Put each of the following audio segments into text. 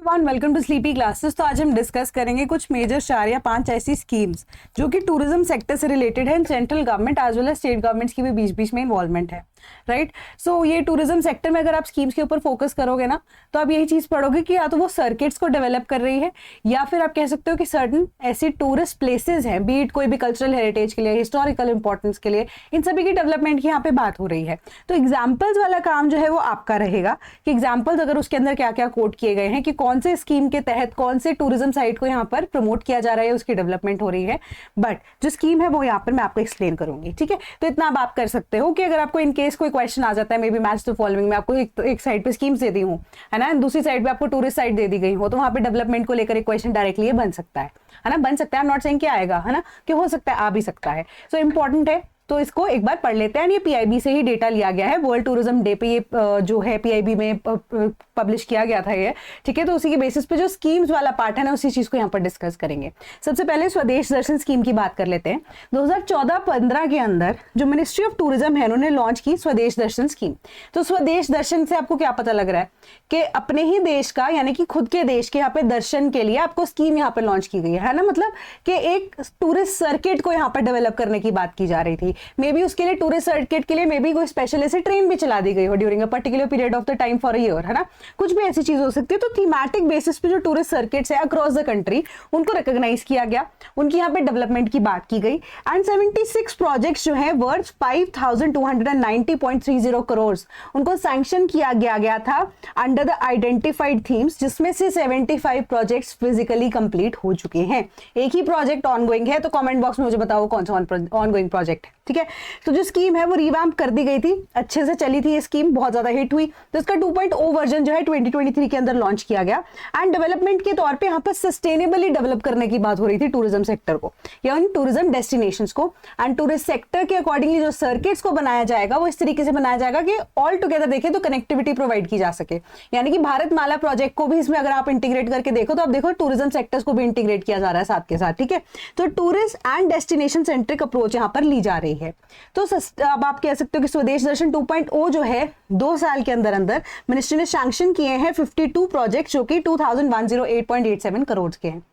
Welcome to sleepy classes. तो आज हम डिस्कस करेंगे कुछ मेजर 4 या 5 ऐसी स्कीम्स जो कि टूरिज्म सेक्टर से रिलेटेड है। Central government as well as state governments की भी बीच बीच में इन्वॉल्वमेंट है, राइट। सो ये टूरिज्म सेक्टर में अगर आप स्कीम्स के ऊपर फोकस करोगे ना, तो आप यही चीज पढ़ोगे कि या तो वो सर्किट्स को डेवलप कर रही है या फिर आप कह सकते हो कि सर्टन ऐसी टूरिस्ट प्लेसेस हैं, बीट कोई भी कल्चरल हेरिटेज के लिए, हिस्टोरिकल इंपॉर्टेंस के लिए, इन सभी की डेवलपमेंट की यहाँ पे बात हो रही है। तो एग्जाम्पल्स वाला काम जो है वो आपका रहेगा कि एग्जाम्पल्स अगर उसके अंदर क्या क्या कोट किए गए हैं कि कौन से स्कीम के तहत कौन से टूरिज्म साइट को यहाँ पर प्रमोट किया जा रहा है, उसकी डेवलपमेंट हो रही है। बट जो स्कीम है वो यहाँ पर मैं आपको एक्सप्लेन करूंगी, ठीक है। तो इतना अब आप कर सकते हो कि अगर आपको इन केस कोई क्वेश्चन आ जाता है, may be match the following में आपको एक साइड पे स्कीम्स दे दी हूँ, है ना, दूसरी साइड पे आपको टूरिस्ट साइट दे दी गई हो, तो वहां पे डेवलपमेंट को लेकर एक क्वेश्चन डायरेक्टली बन सकता है ना, बन सकता है। आई एम नॉट सेइंग कि आएगा, है ना, कि हो सकता है, आ भी सकता है। सो इंपॉर्टेंट है, तो इसको एक बार पढ़ लेते हैं। ये पीआईबी से ही डेटा लिया गया है, वर्ल्ड टूरिज्म डे पे ये जो है पीआईबी में पब्लिश किया गया था ये, ठीक है। तो उसी के बेसिस पे जो स्कीम्स वाला पार्ट है ना, उसी चीज को यहाँ पर डिस्कस करेंगे। सबसे पहले स्वदेश दर्शन स्कीम की बात कर लेते हैं। 2014-15 के अंदर जो मिनिस्ट्री ऑफ टूरिज्म है उन्होंने लॉन्च की स्वदेश दर्शन स्कीम। तो स्वदेश दर्शन से आपको क्या पता लग रहा है कि अपने ही देश का, यानी कि खुद के देश के यहाँ पे दर्शन के लिए आपको स्कीम यहाँ पे लॉन्च की गई है ना, मतलब कि एक टूरिस्ट सर्किट को यहाँ पर डेवलप करने की बात की जा रही थी। मे बी उसके लिए टूरिस्ट सर्किट के लिए मे बी कोई स्पेशल ऐसी ट्रेन भी चला दी गई हो during a particular period of the time for a year, है ना, कुछ भी ऐसी चीज हो सकती है। तो थीमेटिक बेसिस पे जो टूरिस्ट सर्किट्स है अक्रॉस द कंट्री, उनको रिकॉग्नाइज किया गया, उनकी यहाँ पे डेवलपमेंट की बात की गई। एंड 76 प्रोजेक्ट्स जो है वर्थ 5290.30 करोड़ उनको सैंक्शन किया गया था अंडर द आइडेंटिफाइड थीम्स, जिसमें से 75 प्रोजेक्ट्स फिजिकली कंप्लीट हो चुके हैं। एक ही प्रोजेक्ट ऑनगोइंग है, तो कमेंट बॉक्स में मुझे बताओ कौन सा ऑनगोइंग प्रोजेक्ट है, ठीक है। तो जो स्कीम है वो रिवैम्प कर दी गई थी, अच्छे से चली थी ये स्कीम, बहुत ज्यादा हिट हुई। तो इसका 2.0 वर्जन जो है 2023 के अंदर लॉन्च किया गया। एंड डेवलपमेंट के तौर पे यहाँ पर सस्टेनेबली डेवलप करने की बात हो रही थी टूरिज्म सेक्टर को या उन टूरिज्म डेस्टिनेशंस को। एंड टूरिस्ट सेक्टर के अकॉर्डिंगली जो सर्किट्स को बनाया जाएगा वो इस तरीके से बनाया जाएगा कि ऑल टुगेदर देखें तो कनेक्टिविटी प्रोवाइड की जा सके। यानी कि भारतमाला प्रोजेक्ट को भी इसमें अगर आप इंटीग्रेट करके देखो तो आप देखो टूरिज्म सेक्टर्स को भी इंटीग्रेट किया जा रहा है साथ के साथ, ठीक है। तो tourist and destination centric approach यहाँ पर ली जा रही है। तो अब आप कह सकते हो कि स्वदेश दर्शन 2.0 जो है 2 साल के अंदर अंदर मिनिस्ट्री ने सैंक्शन किए हैं 52 प्रोजेक्ट जो कि 2108.87 करोड़ के हैं।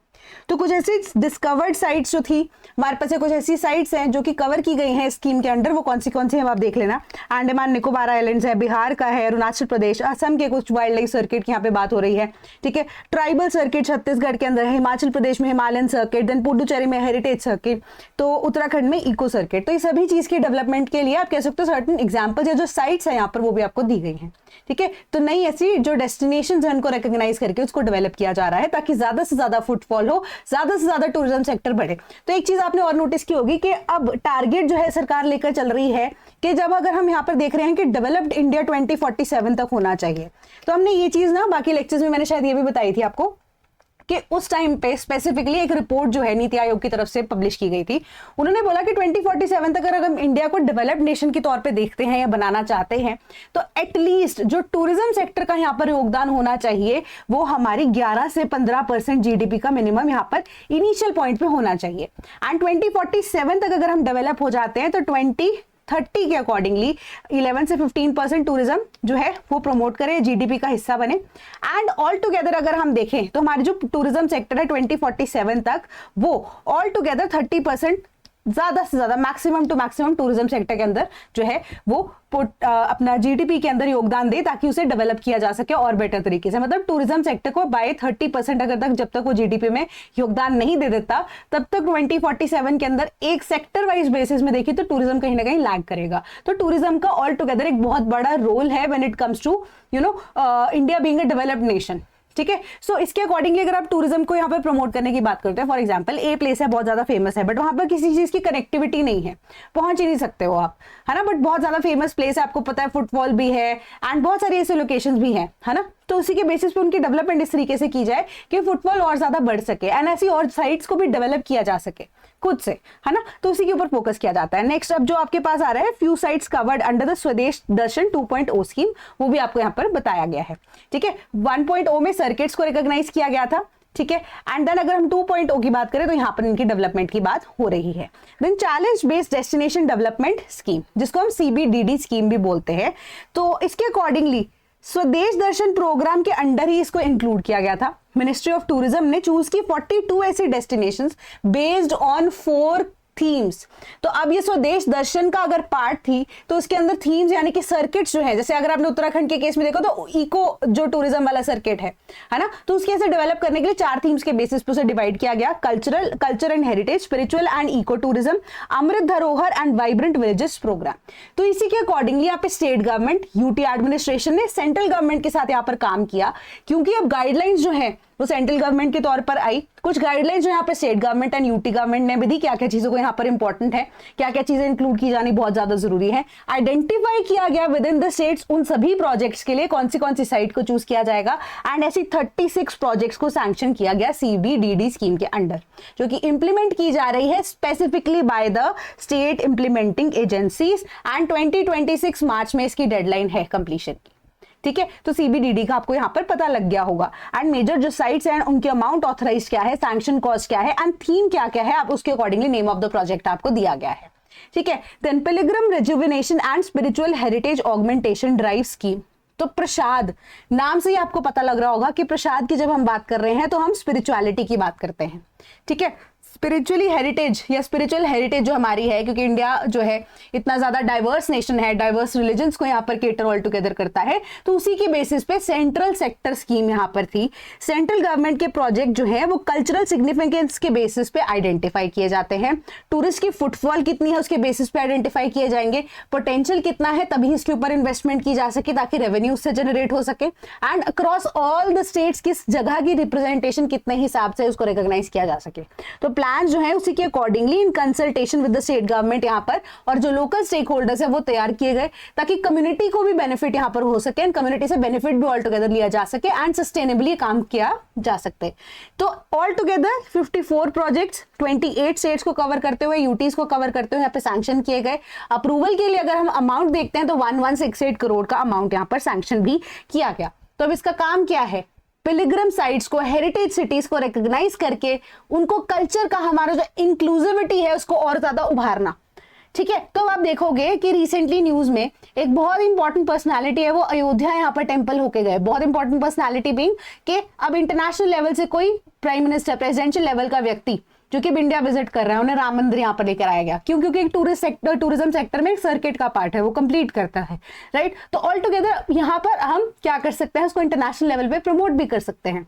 तो कुछ ऐसी डिस्कवर्ड साइट्स जो थी हमारे पास, कुछ ऐसी साइट्स हैं जो कि कवर की गई हैं स्कीम के अंडर, वो कौन सी हैं आप देख लेना। अंडमान निकोबार आइलैंड्स है, बिहार का है, अरुणाचल प्रदेश, असम के कुछ वाइल्ड लाइफ सर्किट की यहाँ पे बात हो रही है, ठीक है। ट्राइबल सर्किट छत्तीसगढ़ के अंदर है, हिमाचल प्रदेश में हिमालयन सर्किट, देन पुडुचेरी में हेरिटेज सर्किट, तो उत्तराखंड में इको सर्किट। तो ये सभी चीज की डेवलपमेंट के लिए आप कह सकते हो सर्टन एग्जाम्पल्स या जो साइट्स है यहाँ पर वो भी आपको दी गई है, ठीक है। तो नई ऐसी जो डेस्टिनेशन है उनको रिकॉग्नाइज करके उसको डेवलप किया जा रहा है ताकि ज्यादा से ज्यादा फुटफॉल हो, ज्यादा से ज्यादा टूरिज्म सेक्टर बढ़े। तो एक चीज आपने और नोटिस की होगी कि अब टारगेट जो है सरकार लेकर चल रही है कि जब अगर हम यहाँ पर देख रहे हैं कि डेवलप्ड इंडिया 2047 तक होना चाहिए, तो हमने ये चीज ना बाकी लेक्चर्स में मैंने शायद ये भी बताई थी आपको कि उस टाइम पे स्पेसिफिकली एक रिपोर्ट जो है नीति आयोग की तरफ से पब्लिश की गई थी। उन्होंने बोला कि 2047 तक अगर हम इंडिया को डेवलप्ड नेशन के तौर पे देखते हैं या बनाना चाहते हैं, तो एटलीस्ट जो टूरिज्म सेक्टर का यहाँ पर योगदान होना चाहिए वो हमारी 11 से 15% जीडीपी का मिनिमम यहाँ पर इनिशियल पॉइंट पे होना चाहिए। एंड 2047 तक अगर हम डेवलप हो जाते हैं तो 2030 के अकॉर्डिंगली 11 से 15% टूरिज्म जो है वो प्रमोट करे, जीडीपी का हिस्सा बने। एंड ऑल टुगेदर अगर हम देखें तो हमारी जो टूरिज्म सेक्टर है 2047 तक वो ऑल टुगेदर 30% ज्यादा से ज्यादा maximum to maximum tourism sector के अंदर जो है वो अपना जीडीपी के अंदर योगदान दे ताकि उसे डेवलप किया जा सके और बेटर तरीके से। मतलब टूरिज्म सेक्टर को बाय 30% अगर तक जब तक वो जीडीपी में योगदान नहीं दे देता तब तक 2047 के अंदर एक सेक्टर वाइज बेसिस में देखिए तो टूरिज्म कहीं ना कहीं लैग करेगा। तो टूरिज्म का ऑल टुगेदर एक बहुत बड़ा रोल है when it comes to India being a developed nation, ठीक है। सो इसके अकॉर्डिंगली अगर आप टूरिज्म को यहाँ पर प्रमोट करने की बात करते हैं, फॉर एग्जांपल ए प्लेस है, बहुत ज्यादा फेमस है, बट वहां पर किसी चीज की कनेक्टिविटी नहीं है, पहुंच ही नहीं सकते हो आप, है ना, बट बहुत ज्यादा फेमस प्लेस है, आपको पता है फुटफॉल भी है एंड बहुत सारी ऐसे लोकेशंस भी हैं, है ना। तो उसी के बेसिस पे उनकी डेवलपमेंट इस तरीके से की जाए कि फुटफॉल और ज्यादा बढ़ सके एंड ऐसी और साइट्स को भी डेवलप किया जा सके खुद से, है ना। तो उसी के ऊपर फोकस किया जाता है। नेक्स्ट अब जो आपके पास आ रहा है few sites covered under the स्वदेश दर्शन 2.0 स्कीम, वो भी आपको यहाँ पर बताया गया है, ठीक है। 1.0 में सर्किट्स को रिकॉग्नाइज किया गया था, ठीक है। एंड देन अगर हम 2.0 की बात करें तो यहाँ पर इनकी डेवलपमेंट की बात हो रही है। Then challenge based destination development scheme, जिसको हम CBDD स्कीम भी बोलते हैं, तो इसके अकॉर्डिंगली स्वदेश दर्शन प्रोग्राम के अंडर ही इसको इंक्लूड किया गया था। मिनिस्ट्री ऑफ टूरिज्म ने चूज की 42 ऐसी डेस्टिनेशंस बेस्ड ऑन 4 थीम्स। तो अब ये स्वदेश दर्शन का अगर पार्ट थी तो उसके अंदर थीम्स यानी कि सर्किट्स जो है, जैसे अगर आपने उत्तराखंड के केस में देखो तो इको जो टूरिज्म वाला सर्किट है ना, तो उसके ऐसे डेवलप करने के लिए 4 थीम्स के बेसिस पे उसे डिवाइड किया गया। Culture and heritage, spiritual and eco tourism, Amrit Dharohar and vibrant villages programme. तो इसी के अकॉर्डिंगली यहाँ पे स्टेट गवर्नमेंट, यूटी एडमिनिस्ट्रेशन ने सेंट्रल गवर्नमेंट के साथ यहाँ पर काम किया, क्योंकि अब गाइडलाइंस जो है वो सेंट्रल गवर्नमेंट के तौर पर आई। कुछ गाइडलाइंस जो यहाँ पे state government and UT government ने भी दी, क्या क्या चीजों को यहाँ पर इंपॉर्टेंट है, क्या क्या चीजें इंक्लूड की जानी बहुत ज्यादा जरूरी है। आइडेंटिफाई किया गया विद इन द स्टेट्स उन सभी प्रोजेक्ट्स के लिए कौन सी साइट को चूज किया जाएगा, एंड ऐसी 36 प्रोजेक्ट्स को सैंक्शन किया गया CBDD स्कीम के अंडर, जो कि इंप्लीमेंट की जा रही है specifically by the state implementing agencies, and 2026 मार्च में इसकी डेडलाइन है कंप्लीशन की। ठीक है, तो CBDD का आपको यहां पर पता लग गया होगा। एंड मेजर जो साइट्स हैं उनके अमाउंट ऑथराइज क्या है, सैंक्शन कॉस्ट क्या है, एंड थीम क्या क्या है, आप उसके accordingly name of the project आपको दिया गया है। ठीक है, then pilgrimage rejuvenation and spiritual heritage augmentation drive scheme. तो प्रसाद नाम से ही आपको पता लग रहा होगा कि प्रसाद की जब हम बात कर रहे हैं तो हम स्पिरिचुअलिटी की बात करते हैं। ठीक है, स्पिरिचुअली हेरिटेज या स्पिरिचुअल हेरिटेज जो हमारी है, क्योंकि इंडिया जो है इतना ज्यादा डाइवर्स नेशन है, डाइवर्स रिलीजन्स को यहाँ पर केटर ऑल टुगेदर करता है, तो उसी के बेसिस पे सेंट्रल सेक्टर स्कीम यहाँ पर थी। सेंट्रल गवर्नमेंट के प्रोजेक्ट जो है वो कल्चरल सिग्निफिकेंस के बेसिस पे आइडेंटिफाई किए जाते हैं। टूरिस्ट की फुटफॉल कितनी है उसके बेसिस पे आइडेंटिफाई किए जाएंगे, पोटेंशियल कितना है तभी इसके ऊपर इन्वेस्टमेंट की जा सके ताकि रेवेन्यू से जनरेट हो सके, and across all the states किस जगह की रिप्रेजेंटेशन कितने हिसाब से उसको रिकॉग्नाइज किया जा सके। तो प्लान जो है उसी के accordingly in consultation with the state government यहाँ पर और जो लोकल स्टेक होल्डर्स है वो तैयार किए गए, ताकि कम्युनिटी को भी बेनिफिट यहाँ पर हो सके, एंड कम्युनिटी से बेनिफिट भी ऑल टुगेदर लिया जा सके, एंड सस्टेनेबली काम किया जा सकते। तो ऑल टुगेदर 54 प्रोजेक्ट्स 28 स्टेट्स को कवर करते हुए, यूटीज को कवर करते हुए यहाँ पे सैंक्शन किए गए। अप्रूवल के लिए अगर हम अमाउंट देखते हैं तो 1168 करोड़ का अमाउंट यहाँ पर सैंक्शन भी किया गया। तो अब इसका काम क्या है, पिलग्रिम साइट्स को, हेरिटेज सिटीज को रिकॉग्नाइज करके उनको कल्चर का हमारा जो इंक्लूसिविटी है उसको और ज्यादा उभारना। ठीक है, तो आप देखोगे कि रिसेंटली न्यूज में एक बहुत इंपॉर्टेंट पर्सनालिटी है वो अयोध्या यहाँ पर टेंपल होके गए। बहुत इंपॉर्टेंट पर्सनालिटी बीइंग कि अब इंटरनेशनल लेवल से कोई प्राइम मिनिस्टर, प्रेसिडेंशियल लेवल का व्यक्ति जो कि इंडिया विजिट कर रहा है, उन्हें राम मंदिर यहाँ पर लेकर आया गया। क्यों? क्योंकि एक टूरिज्म सेक्टर में एक सर्किट का पार्ट है, वो कंप्लीट करता है, राइट। तो ऑल टुगेदर यहाँ पर हम क्या कर सकते हैं, उसको इंटरनेशनल लेवल पे प्रमोट भी कर सकते हैं।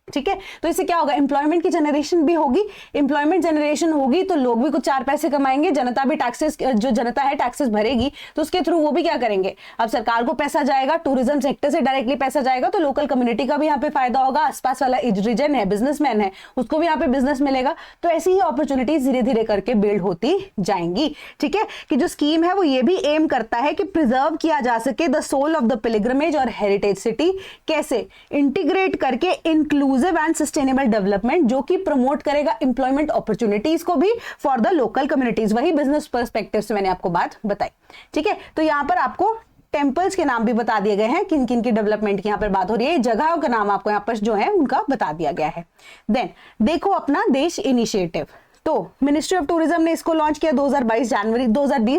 ठीक है, तो इससे क्या होगा, एम्प्लॉयमेंट की जनरेशन भी होगी। एम्प्लॉयमेंट जनरेशन होगी तो लोग भी कुछ 4 पैसे कमाएंगे, जनता भी टैक्सेस, जो जनता है टैक्सेस भरेगी, तो उसके थ्रू वो भी क्या करेंगे, अब सरकार को पैसा जाएगा, टूरिज्म सेक्टर से डायरेक्टली पैसा जाएगा, तो लोकल कम्युनिटी का भी यहाँ पे फायदा होगा, आसपास वाला रीजन है, बिजनेसमैन है, उसको भी यहाँ पे बिजनेस मिलेगा। तो ऐसी ही अपॉर्चुनिटीज धीरे धीरे करके बिल्ड होती जाएंगी। ठीक है, कि जो स्कीम है वो ये भी एम करता है कि प्रिजर्व किया जा सके the soul of the pilgrimage और हेरिटेज सिटी। कैसे? इंटीग्रेट करके इंक्लूसिव एंड सस्टेनेबल डेवलपमेंट, जो कि प्रमोट करेगा एम्प्लॉयमेंट अपॉर्चुनिटीज को भी फॉर द लोकल कम्युनिटीज। वही बिजनेस पर्सपेक्टिव से मैंने आपको बात बताई। ठीक है, तो यहां पर आपको टेम्पल्स के नाम भी बता दिए गए हैं, किन किन की डेवलपमेंट की यहाँ पर बात हो रही है, जगहों का नाम आपको यहाँ पर जो है उनका बता दिया गया है। देन देखो अपना देश इनिशिएटिव, तो मिनिस्ट्री ऑफ टूरिज्म ने इसको लॉन्च किया 2020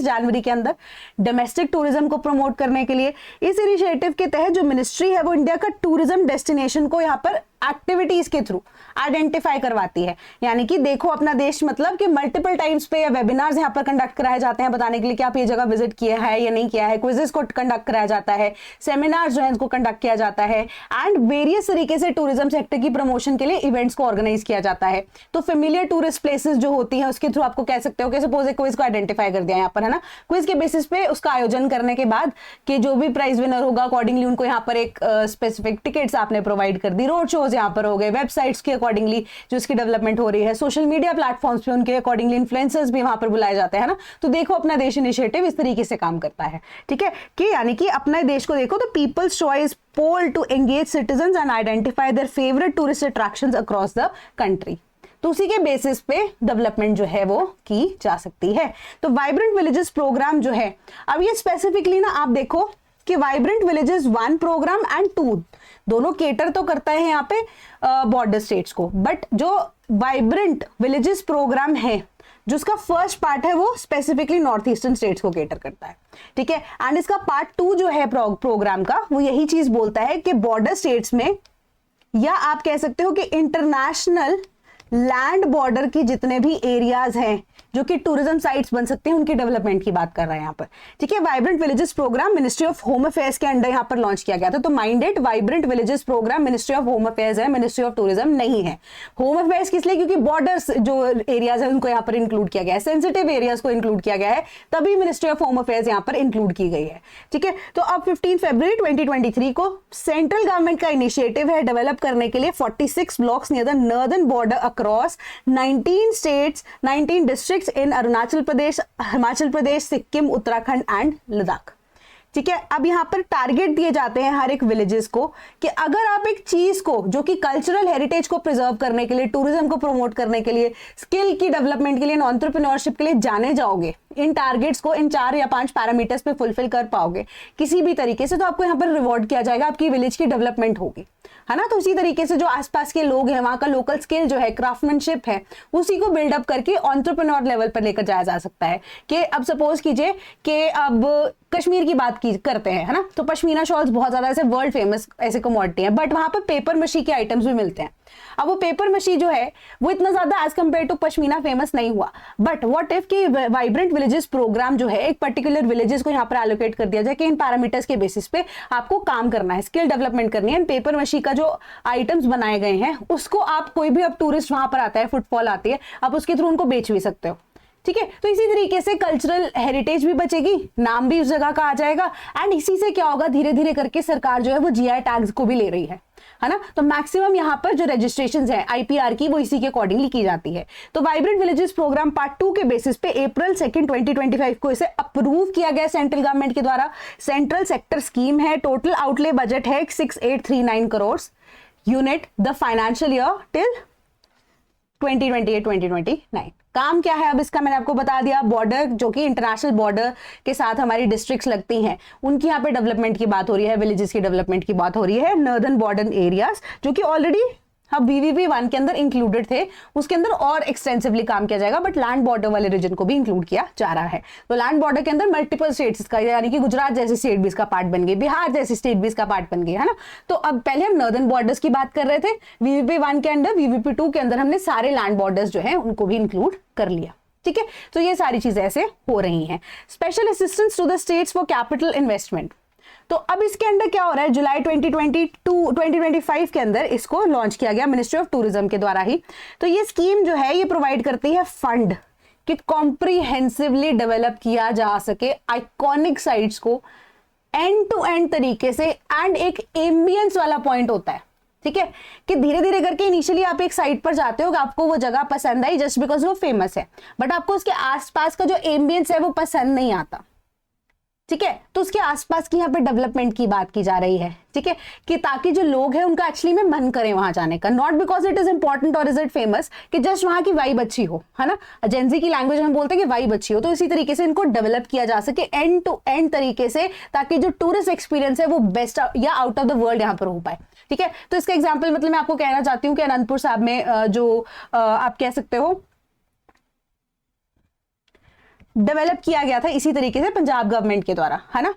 जनवरी के अंदर, डोमेस्टिक टूरिज्म को प्रमोट करने के लिए। इस इनिशिएटिव के तहत जो मिनिस्ट्री है वो इंडिया का टूरिज्म डेस्टिनेशन को यहाँ पर एक्टिविटीज के थ्रू आइडेंटिफाई करवाती है। यानी कि देखो अपना देश, मतलब कि मल्टीपल टाइम्स पे या वेबिनार्स यहाँ पर कंडक्ट कराए जाते हैं बताने के लिए कि आप ये जगह विजिट किया है या नहीं किया है, क्विजेस को कंडक्ट कराया जाता है, सेमिनार्स जो है इसको कंडक्ट किया जाता है, एंड वेरियस तरीके से टूरिज्म सेक्टर की प्रमोशन के लिए इवेंट्स को ऑर्गेनाइज किया जाता है। तो फेमिलियर टूरिस्ट प्लेसेस जो होती है उसके थ्रू आपको कह सकते हो कि सपोज एक क्विज को आइडेंटिफाई कर दिया यहाँ पर, है ना, क्विज के बेसिस पे उसका आयोजन करने के बाद कि जो भी प्राइज विनर होगा अकॉर्डिंगली उनको यहाँ पर एक स्पेसिफिक टिकट्स आपने प्रोवाइड कर दी, रोड शोज यहाँ पर हो गए, वेबसाइट्स के अकॉर्डिंगली जो इसकी डेवलपमेंट हो रही है, सोशल मीडिया प्लेटफॉर्म्स पे उनके अकॉर्डिंगली इन्फ्लुएंसर्स भी वहां पर बुलाए जाते हैं ना। तो देखो अपना देश इनिशिएटिव इस तरीके से काम करता है। ठीक है, कि यानी कि अपने देश को देखो तो people's choice poll to engage citizens and identify their favourite tourist attractions across the country. तो उसी के बेसिस पे डेवलपमेंट जो है वो की जा सकती है। तो वाइब्रेंट विलेजेस प्रोग्राम जो है, अब ये स्पेसिफिकली ना आप देखो कि वाइब्रेंट विलेजेस 1 प्रोग्राम एंड 2 दोनों केटर तो करता है यहाँ पे बॉर्डर स्टेट्स को, बट जो वाइब्रेंट विलेजेस प्रोग्राम है जो उसका फर्स्ट पार्ट है वो स्पेसिफिकली नॉर्थ ईस्टर्न स्टेट्स को केटर करता है। ठीक है, एंड इसका पार्ट 2 जो है प्रोग्राम का वो यही चीज बोलता है कि बॉर्डर स्टेट्स में या आप कह सकते हो कि इंटरनेशनल लैंड बॉर्डर की जितने भी एरियाज हैं जो कि टूरिज्म साइट्स बन सकते हैं, उनकी डेवलपमेंट की बात कर रहे हैं यहाँ पर। ठीक है, vibrant villages programme ministry of home affairs के अंडर यहाँ पर लॉन्च किया गया था। तो mind it vibrant villages programme ministry of home affairs है, मिनिस्ट्री ऑफ टूरिज्म नहीं है। होम अफेयर्स किस लिए? क्योंकि बॉर्डर्स जो एरियाज है उनको यहाँ पर इंक्लूड किया गया है, सेंसिटिव एरियाज को इंक्लूड किया गया है, तभी मिनिस्ट्री ऑफ होम अफेयर्स यहाँ पर इंक्लूड की गई है। ठीक है, तो अब 15 फरवरी 2023 को सेंट्रल गवर्नमेंट का इनिशिएटिव है डेवलप करने के लिए 46 blocks near the northern border across 19 states, 19 districts in Arunachal Pradesh, Himachal Pradesh, Sikkim, Uttarakhand and Ladakh. ठीक है, अब यहां पर टारगेट दिए जाते हैं हर एक विलेजेस को कि अगर आप एक चीज को जो कि कल्चरल हेरिटेज को प्रिजर्व करने के लिए, टूरिज्म को प्रमोट करने के लिए, स्किल की डेवलपमेंट के लिए, एंटरप्रेन्योरशिप के लिए जाने जाओगे, इन टारगेट्स को इन 4 या 5 पैरामीटर्स पे फुलफिल कर पाओगे किसी भी तरीके से, तो आपको यहाँ पर रिवॉर्ड किया जाएगा, आपकी विलेज की डेवलपमेंट होगी, है ना। तो उसी तरीके से जो आसपास के लोग हैं, वहां का लोकल स्किल जो है, क्राफ्टमैनशिप है, उसी को बिल्डअप करके एंटरप्रेन्योर लेवल पर लेकर जाया जा सकता है। कि अब सपोज कीजिए कि अब कश्मीर की बात करते हैं, है ना, तो पश्मीना शॉल्स बहुत ज्यादा ऐसे वर्ल्ड फेमस ऐसे कमोडिटी है, बट वहां पर पेपर मशी के आइटम्स भी मिलते हैं। अब वो पेपर मशी जो है वो इतना ज्यादा as compare to pashmina famous नहीं हुआ, बट व्हाट इफ कि वाइब्रेंट विलेजेस प्रोग्राम जो है एक पर्टिकुलर विलेजेस को यहाँ पर एलोकेट कर दिया जाए कि इन पैरामीटर्स के बेसिस पे आपको काम करना है, स्किल डेवलपमेंट करनी है, पेपर मशी का जो आइटम्स बनाए गए हैं उसको आप, कोई भी अब टूरिस्ट वहां पर आता है, फुटफॉल आती है, आप उसके थ्रू उनको बेच भी सकते हो। ठीक है, तो इसी तरीके से कल्चरल हेरिटेज भी बचेगी, नाम भी उस जगह का आ जाएगा, एंड इसी से क्या होगा, धीरे धीरे करके सरकार जो है वो जीआई टैग्स को भी ले रही है ना। तो मैक्सिमम यहाँ पर जो रजिस्ट्रेशंस है आईपीआर की वो इसी के अकॉर्डिंगली की जाती है। तो वाइब्रेंट विलेजेस प्रोग्राम पार्ट 2 के बेसिस पे अप्रैल 2, 2025 को इसे अप्रूव किया गया सेंट्रल गवर्नमेंट के द्वारा। सेंट्रल सेक्टर स्कीम है, टोटल आउटले बजट है 6839 crore unit the financial year till 2028-2029। काम क्या है अब इसका मैंने आपको बता दिया। बॉर्डर जो कि इंटरनेशनल बॉर्डर के साथ हमारी डिस्ट्रिक्ट्स लगती हैं, उनकी यहाँ पे डेवलपमेंट की बात हो रही है, विलेजेस की डेवलपमेंट की बात हो रही है। नॉर्दर्न बॉर्डर एरियाज जो कि ऑलरेडी हम BVP 1 के अंदर इंक्लूडेड थे, उसके अंदर और एक्सटेंसिवली काम किया जाएगा, बट लैंड बॉर्डर वाले रीजन को भी इंक्लूड किया जा रहा है। तो लैंड बॉर्डर के अंदर मल्टीपल स्टेट्स का, यानी कि गुजरात जैसी स्टेट भी इसका पार्ट बन गई, बिहार जैसी स्टेट भी इसका पार्ट बन गई, है ना। तो अब पहले हम नॉर्दर्न बॉर्डर्स की बात कर रहे थे VVP 1 के अंदर, VVP 2 के अंदर हमने सारे लैंड बॉर्डर्स जो है उनको भी इंक्लूड कर लिया। ठीक है, तो ये सारी चीजें ऐसे हो रही हैं। Special assistance to the states for capital investment, तो अब इसके अंदर क्या हो रहा है, जुलाई 2025 के अंदर इसको लॉन्च किया गया मिनिस्ट्री ऑफ टूरिज्म के द्वारा ही। तो ये स्कीम जो है ये प्रोवाइड करती है फंड कि कॉम्प्रिहेंसिवली डेवलप किया जा सके आइकॉनिक साइट्स को एंड टू एंड तरीके से, एंड एक एम्बियंस वाला पॉइंट होता है। ठीक है, कि धीरे धीरे करके इनिशियली आप एक साइट पर जाते हो, आपको वो जगह पसंद आई जस्ट बिकॉज वो फेमस है, बट आपको उसके आसपास का जो एम्बियंस है वो पसंद नहीं आता। ठीक है, तो उसके आसपास की यहाँ पे डेवलपमेंट की बात की जा रही है। ठीक है, कि ताकि जो लोग हैं उनका एक्चुअली में मन करे वहां जाने का, not because it is important और इज इट फेमस, कि जस्ट वहां की वाइब अच्छी हो, है ना। जेंजी की लैंग्वेज हम बोलते हैं कि वाइब अच्छी हो, तो इसी तरीके से इनको डेवलप किया जा सके एंड टू एंड तरीके से, ताकि जो टूरिस्ट एक्सपीरियंस है वो बेस्ट या आउट ऑफ द वर्ल्ड यहाँ पर हो पाए। ठीक है, तो इसका एग्जाम्पल मतलब मैं आपको कहना चाहती हूँ कि अनंतपुर साहब में जो आप कह सकते हो डेवलप किया गया था इसी तरीके से पंजाब गवर्नमेंट के द्वारा, है ना।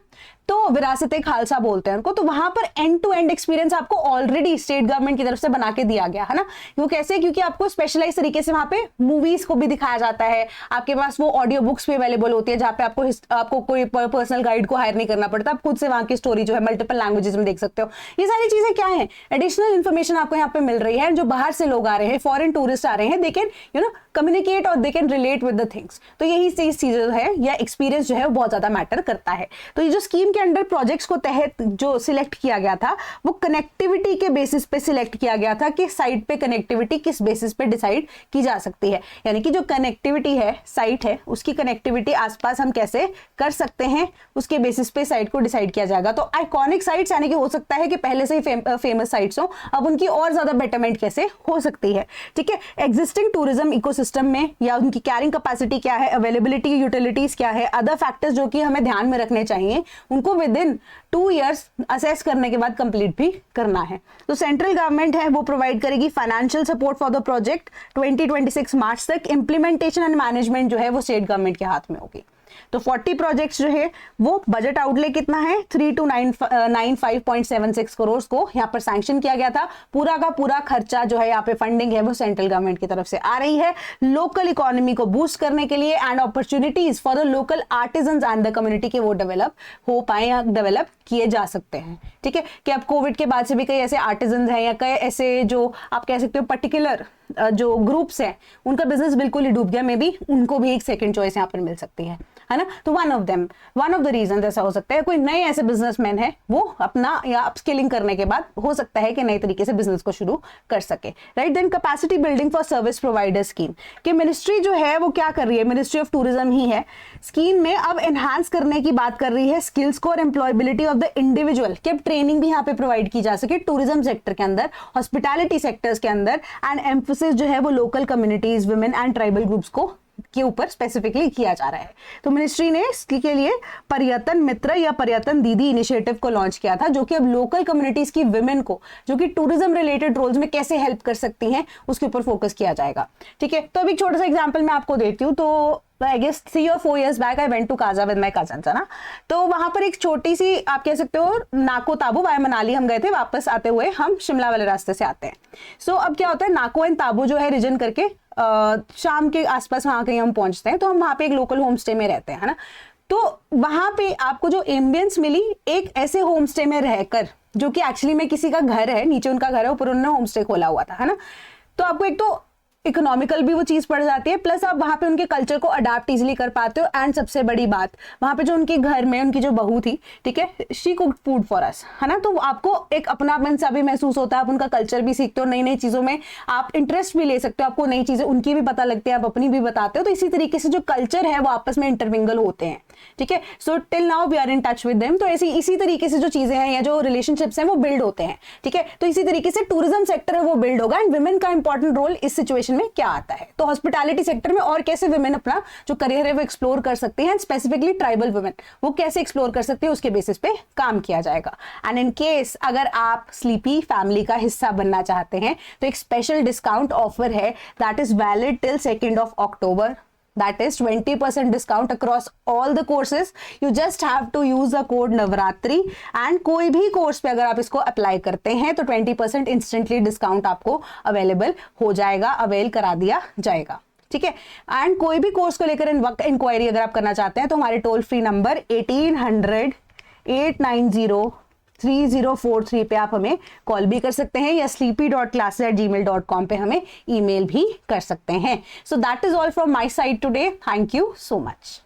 तो विरासत खालसा बोलते हैं उनको, तो वहां पर एंड टू एंड एक्सपीरियंस आपको ऑलरेडी स्टेट गवर्नमेंट की तरफ से बना के दिया गया, है ना। वो कैसे, क्योंकि आपको स्पेशलाइज तरीके से वहां पे मूवीज को भी दिखाया जाता है, आपके पास वो ऑडियो बुक्स भी अवेलेबल होती है जहाँ पे आपको कोई पर्सनल गाइड को हायर नहीं करना पड़ता, आप खुद से वहां की स्टोरी जो है मल्टीपल लैंग्वेजेस में देख सकते हो। ये सारी चीजें क्या है, एडिशनल इन्फॉर्मेशन आपको यहाँ पे मिल रही है। जो बाहर से लोग आ रहे हैं, फॉरेन टूरिस्ट आ रहे हैं, दे कैन कम्युनिकेट और they can relate with the things. तो यही चीज जो है या एक्सपीरियंस जो है वो बहुत ज्यादा मैटर करता है। तो ये जो स्कीम के अंडर प्रोजेक्ट्स को तहत जो सिलेक्ट किया गया था वो कनेक्टिविटी के बेसिस पे सिलेक्ट किया गया था कि साइट पे कनेक्टिविटी किस बेसिस पे डिसाइड की जा सकती है, यानी कि जो कनेक्टिविटी है साइट है उसकी कनेक्टिविटी आसपास हम कैसे कर सकते हैं, उसके बेसिस पे साइट को डिसाइड किया जाएगा। तो आइकॉनिक साइट्स यानी कि हो सकता है कि पहले से ही फेमस साइट्स हो, अब उनकी और ज्यादा बेटरमेंट कैसे हो सकती है। ठीक है, एग्जिस्टिंग टूरिज्म इकोसिस्टम में या उनकी कैरिंग कैपेसिटी क्या है, अवेलेबिलिटी, यूटिलिटीज क्या है, अदर फैक्टर्स जो कि हमें ध्यान में रखने चाहिए, उनको विद इन 2 years असेस करने के बाद कंप्लीट भी करना है। तो सेंट्रल गवर्नमेंट है वो प्रोवाइड करेगी financial support for the project 2026 मार्च तक। इंप्लीमेंटेशन एंड मैनेजमेंट जो है वो स्टेट गवर्नमेंट के हाथ में होगी। तो 40 प्रोजेक्ट्स जो है वो बजट आउटले कितना है 3295.76 करोड़ को यहाँ पर सैंक्शन किया गया था। पूरा का पूरा खर्चा जो है यहाँ पे फंडिंग है वो सेंट्रल गवर्नमेंट की तरफ से आ रही है लोकल इकोनॉमी को बूस्ट करने के लिए and opportunities for the local artisans and the community के वो डेवलप हो पाए या डेवलप किए जा सकते हैं। ठीक है कि अब कोविड के बाद से भी कई ऐसे आर्टिजन्स हैं या कई ऐसे जो आप कह सकते हो पर्टिकुलर जो ग्रुप्स हैं उनका बिजनेस बिल्कुल ही डूब गया, मे बी उनको भी एक सेकंड चॉइस यहाँ पर मिल सकती है ना। तो वन ऑफ द रीजन ऐसा हो सकता है कोई नए ऐसे बिजनेसमैन है वो अपना या अपस्किलिंग करने के बाद हो सकता है कि नए तरीके से बिजनेस को शुरू कर सके, right. Then capacity building for service provider scheme कि मिनिस्ट्री जो है वो क्या कर रही है, मिनिस्ट्री ऑफ टूरिज्म ही है, स्कीम में अब एनहांस करने की बात कर रही है स्किल्स को और एम्प्लॉयबिलिटी ऑफ द इंडिविजुअल कि अब ट्रेनिंग भी यहाँ पे प्रोवाइड की जा सके टूरिज्म सेक्टर के अंदर, हॉस्पिटैलिटी सेक्टर्स के अंदर एंड एम्फोसिस जो है वो local communities, women and tribal groups को के ऊपर स्पेसिफिकली किया जा रहा है। तो मिनिस्ट्री ने इसके लिए पर्यटन मित्र या पर्यटन दीदी इनिशिएटिव को लॉन्च किया था जो कि अब लोकल कम्युनिटीज की विमेन को जो कि टूरिज्म रिलेटेड रोल्स में कैसे हेल्प कर सकती हैं उसके ऊपर फोकस किया जाएगा। ठीक है, तो अभी छोटा सा एग्जांपल मैं आपको देती हूँ। तो I guess 3 or 4 years back I went to Kaza with my cousins, है ना। तो वहां पर एक छोटी सी आप कह सकते हो नाको ताबू वाया मनाली हम गए थे, वापस आते हुए हम शिमला वाले रास्ते से आते हैं। सो अब क्या होता है नाको एंड ताबू जो है रीजन करके शाम के आसपास वहां कहीं हम पहुंचते हैं तो हम वहां पे एक लोकल होम स्टे में रहते हैं, है ना। तो वहां पे आपको जो एम्बियंस मिली एक ऐसे होम स्टे में रहकर जो कि एक्चुअली में किसी का घर है, नीचे उनका घर है, ऊपर उन्होंने होम स्टे खोला हुआ था, है ना। तो आपको एक तो इकोनॉमिकल भी वो चीज पड़ जाती है, प्लस आप वहां पे उनके कल्चर को अडाप्ट इजीली कर पाते हो एंड सबसे बड़ी बात वहां पे जो उनके घर में उनकी जो बहू थी, ठीक है, she cooked food for us, है ना। तो आपको एक अपनापन सा भी महसूस होता है, आप उनका कल्चर भी सीखते हो, नई नई चीजों में आप इंटरेस्ट भी ले सकते हो, आपको नई चीजें उनकी भी पता लगती है, आप अपनी भी बताते हो। तो इसी तरीके से जो कल्चर है वो आपस में इंटरमिंगल होते हैं, ठीक है। So till now we are in touch with them. तो ऐसी इसी तरीके से जो चीजें हैं या जो रिलेशनशिप्स हैं वो बिल्ड होते हैं, ठीक है। तो इसी तरीके से टूरिज्म सेक्टर है वो बिल्ड होगा एंड वुमेन का इंपॉर्टेंट रोल इस सिचुएशन में क्या आता है। तो हॉस्पिटैलिटी सेक्टर में और कैसे वुमेन अपना जो करियर है वो एक्सप्लोर कर सकती हैं, स्पेसिफिकली ट्राइबल वुमेन वो कैसे एक्सप्लोर कर सकती है उसके बेसिस पे काम किया जाएगा। एंड इन केस अगर आप स्लीपी फैमिली का हिस्सा बनना चाहते हैं तो एक स्पेशल डिस्काउंट ऑफर है that is valid till 2 October. That is 20% discount across all the courses. You just have to use the code Navratri and कोई भी कोर्स पे अगर आप इसको अप्लाई करते हैं तो 20% इंस्टेंटली डिस्काउंट आपको अवेलेबल हो जाएगा, अवेल करा दिया जाएगा, ठीक है। एंड कोई भी कोर्स को लेकर इंक्वायरी अगर आप करना चाहते हैं तो हमारे टोल फ्री नंबर 1800-890-3043 पे आप हमें कॉल भी कर सकते हैं या sleepy.classes@gmail.com पे हमें ईमेल भी कर सकते हैं। So that is all from my side today. Thank you so much.